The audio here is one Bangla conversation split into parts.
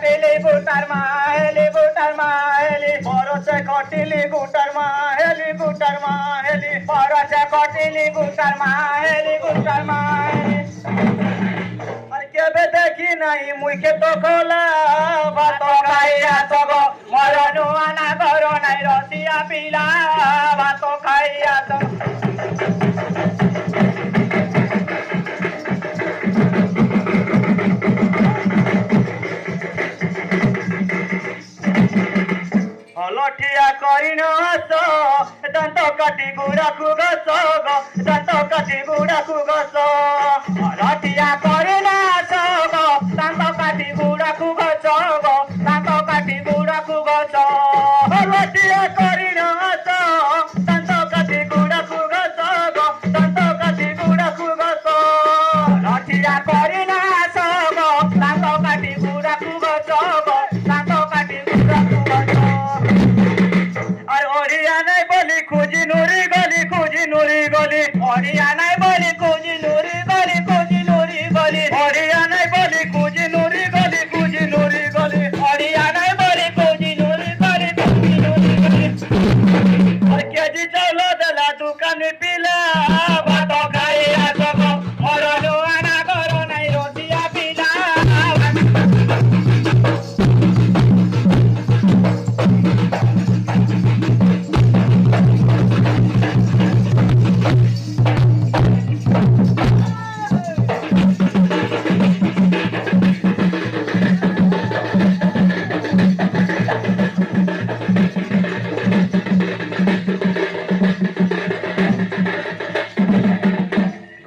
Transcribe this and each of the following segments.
কাটিলি গুটার মা হেলি গুটার মা হেলি বরসে কটিলি গুটার মা হেলি গুটার মা হেলি বরসে কটিলি গুটার মা হেলি গুটার মা হেলি আর কেবে দেখি নাই মুখে তো খোলা ভাত খাইয়া সব মরনু আনা ঘর নাই রসিয়া পিলা ভাত খাইয়া সব লঠিয়া করিন হস দান্ত কাটি গুড়াকু গছ দান্ত কাটি গুড়াকু গছ লঠিয়া করিন হস দান্ত কাটি গুড়াকু গছ দান্ত কাটি গুড়াকু গছ লঠিয়া করিন হস দান্ত কাটি গুড়াকু গছ দান্ত কাটি গুড়াকু গছ লঠিয়া করিন হস দান্ত কাটি গুড়াকু গছ দান্ত কাটি গুড়াকু গছ আর ওড়িয়া নাই বলি খুঁজি নুরি গলি খুঁজি নুরি গলি ওড়িয়া নাই বলি খুঁজি নুরি গলি খুঁজি নুরি গলি ওড়িয়া নাই বলি খুঁজি নুরি গলি খুঁজি নুরি গলি ওড়িয়া নাই বলি খুঁজি নুরি গলি খুঁজি নুরি গলি আর কেজি চাউল দেলা দোকানে পিলা ভাত খাইয়া সব মরনু আনা ঘর নাই রসিয়া পিলা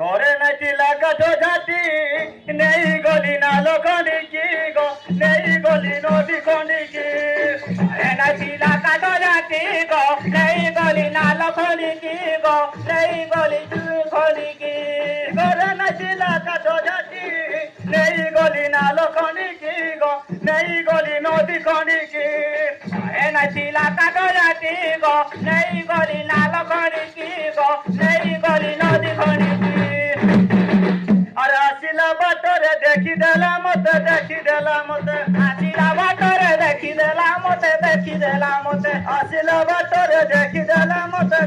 ঘরে নাচি লাগাতো জাতি নেই গলি নালো খনিকি গো নেই গলি নদী খনিকি ঘরে নাচি লাগাতো জাতি গো নেই গলি নালো খনিকি গো নেই গলি খনিকি ঘরে নাচি লাগাতো জাতি নেই গলি নালো খনিকি গো নেই গলি নদী খনিকি ঘরে নাচি লাগাতো জাতি গো নেই গলি নালো খনিকি গো নেই গলি নদী খনিকি আর আসিলা বাটরে দেখি দেলা মতে দেখি দেলা মতে আসিলা বাটরে দেখি দেলা মতে দেখি দেলা মতে আসিলা বাটরে দেখি দেলা মতে